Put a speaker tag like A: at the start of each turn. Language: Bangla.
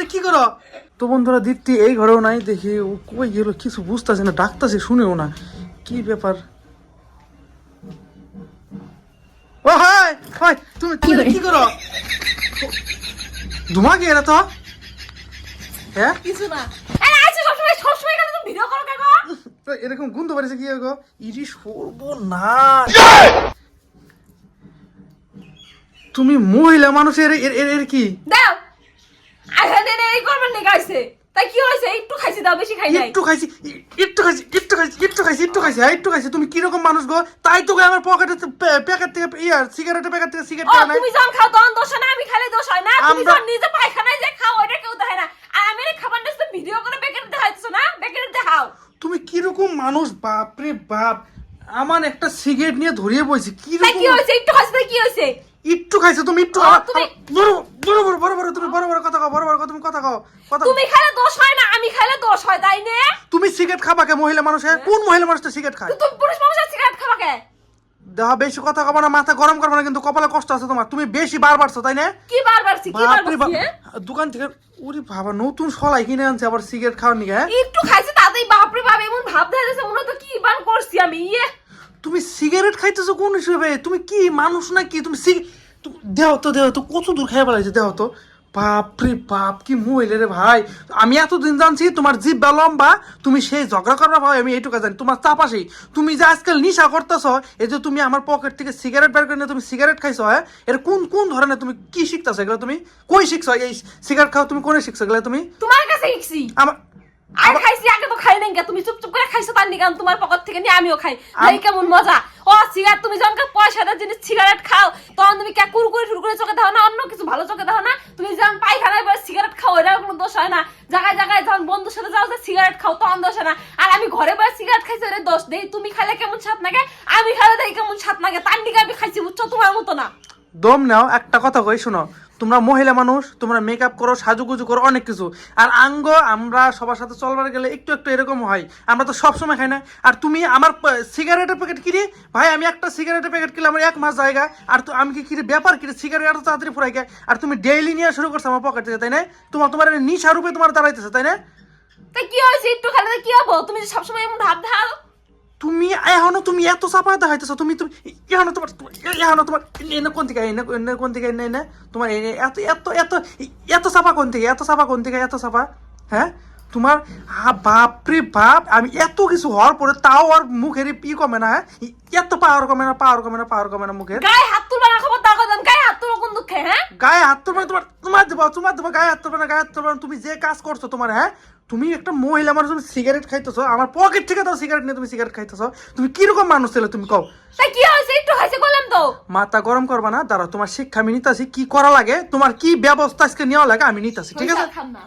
A: এটা কি করো? তো বন্ধুরা দীপ্তি এই ঘরেও নাই, দেখি ও কই গেল কিছু বুঝতেছে না, ডাকতেছে শুনেও না, কি ব্যাপার? ও হাই হাই, তুমি কি করো? ধুমা কি এরা তো? হ্যাঁ
B: কিছু না। আরে আইছে সবসময় কেন তুমি ভিডিও করো কেন?
A: এরকম গন্ধ বাড়িছে কি গো? ইরি সর্বনাশ! তুমি মহিলা মানুষের এর কি?
B: দাও। আইহানে এই করবেন নি গাইছে। তাই কি হইছে? একটু খাইছি দাও, বেশি খাই নাই।
A: একটু খাইছি। তুমি কিরকম মানুষ গো? তাই তো আমার পকেটে প্যাকেট থেকে সিগারেটের প্যাকেট থেকে সিগারেট
B: ও
A: টাকা নাই।
B: তুমি যখন খাও তখন দোষ হয় না, আমি খাইলে দোষ হয় না। তুমি
A: আমরা-
B: যখন নিজে পায়খানায় যে খাও ওটা কেউ দেখে না। আর আমি এই খাবার নিয়ে ভিডিও করে প্যাকেট দেখাইছো না? প্যাকেট দেখাও।
A: তুমি কিরকম মানুষ, বাপরে বাপ! আমার একটা সিগারেট নিয়ে ধরিয়ে বইছি,
B: তাই
A: কিরকম
B: কি হইছে? একটু খাইছো তাই কি হইছে?
A: একটু খাইছো তুমি, একটু
B: ও, তুমি-
A: তুমি বড় কথা কও, তুমি কথা কও, কথা।
B: তুমি খাইলে দোষ হয় না, আমি খাইলে দোষ হয়, তাই না?
A: তুমি সিগারেট খাবা কে? মহিলা মানুষে কোন মহিলা মানুষটা সিগারেট খায়?
B: তুমি পুরুষ মানুষের সিগারেট খাবা কে?
A: দেখো বেশি কথা কবা না, মাথা গরম করবে না কিন্তু, কপালে কষ্ট আছে তোমার, তুমি বেশি বার বাড়ছো তাই না?
B: কি বারবার কি
A: বাপরে বাপ!
B: বারবার
A: দোকান থেকে ওরে বাবা নতুন সলাই কিনে আনছে আবার সিগারেট খাওয়ার নিকে, হ্যাঁ?
B: একটু খাইছে তাতেই বাপরে বাপ এমন ভাব দেখাইছে মনে তো কি বান করছি আমি ইয়ে।
A: তুমি সিগারেট খাইতেছো কোন হিসেবে? তুমি কি মানুষ না কি? তুমি দেহ তো কত দূর খাই ফেলাইছে, দেহ তো। বাপরে বাপ, কি মহিলা রে ভাই! আমি এতদিন জানছি তোমার জিব্বা লম্বা, তুমি সেই ঝগড়া করবা ভাই, আমি এইটুকু জানি। তোমার চাপাশি তুমি যে আজকাল নিশা করতেছ, এই যে তুমি আমার পকেট থেকে সিগারেট বের করে নিয়ে তুমি সিগারেট খাইছো, হ্যাঁ? এটা কোন কোন ধরনের, তুমি কি শিখতেছো এগুলো? তুমি কই শিখছো এই সিগারেট খাও? তুমি কোনে শিখছো এগুলো তুমি?
B: তোমার কাছে শিখছি।
A: আমার
B: আর খাইছি আগে তো খাই নাই, তুমি চুপচুপ করে খাইছো তার নিকান তোমার পকেট থেকে নিয়ে আমিও খাই। এই কেমন মজা! ও সিগারেট, তুমি যখন পয়সাদার জিনিস সিগারেট খাও তখন তুমি কে কুরকুরে টুরকুরে চোখে দাও না, অন্য কিছু ভালো চোখে দাও না। তুমি যখন পায়খানায় পরে সিগারেট খাও এটা কোনো দোষ হয় না। জায়গায় জায়গায় যখন বন্ধুর সাথে যাও যে সিগারেট খাও তখন দোষ হয় না। আর আমি ঘরে বসে সিগারেট খাইছি এটা দোষ দেই। তুমি খাইলে কেমন স্বাদ লাগে, আমি খাইলে তাই কেমন স্বাদ লাগে, তার নিকে আমি খাইছি, বুঝছো? তোমার মতো না।
A: দম নাও, একটা কথা কই শোনো, তোমরা মহিলা মানুষ, তোমরা মেকআপ করো, সাজুগুজু করো, অনেক কিছু। আর আমরা সবার সাথে চলবার গেলে একটু একটু এরকম হয়, আমরা তো সব সময় খাই না। আর তুমি আমার সিগারেটের প্যাকেট কিনে ভাই, আমি একটা সিগারেটের প্যাকেট কিনলে আমার 1 মাস জায়গা। আর তো আমি কি কিনে ব্যাপার কিনে সিগারেট এত তাড়াতাড়ি ফুরাই গে? আর তুমি ডেইলি নিয়ে শুরু করছো আমার পকেট থেকে, তাই না? তোমার নিশা রূপে তোমার দাঁড়াইতেছে, তাই না?
B: তাই কি হয়েছে? একটু খাইলে কি হবো? তুমি যে সবসময় এমন ভাব ধাও।
A: তুমি এখনো তুমি এত চাপা দেখাইতেছো, তুমি তোমার এনে কোন থেকে এনে কোন থেকে এনে তোমার এত এত এত এত চাপা কোন থেকে, এত চাপা, হ্যাঁ? তোমার বাপরে বাপ! আমি এত কিছু হওয়ার পরে তাও আর মুখের কমে না, হ্যাঁ? এত পাওয়ার কমে না মুখের।
B: গায়ে হাত তুলবা না, খবর দাও কথা। গায়ে হাত তুলো কোন দুঃখে? হ্যাঁ,
A: গায়ে হাত তুলবে তোমার দেবো গায়ে হাত তুলবে না। তুমি যে কাজ করছো তোমার, হ্যাঁ? তুমি একটা মহিলা মানুষ, তুমি সিগারেট খাইতেছো, আমার পকেট থেকে তাও সিগারেট নিয়ে তুমি সিগারেট খাইতেছো, তুমি কিরকম মানুষ ছিলে তুমি কও?
B: তাই কি হয়েছে? একটু খাইছে বললাম তো।
A: মাথা গরম করবা না, দাঁড়াও তোমার শিক্ষা আমি নিতাছি, কি করা লাগে, তোমার কি ব্যবস্থা আজকে নেওয়া লাগে আমি নিতাছি, ঠিক আছে?
B: খাম না।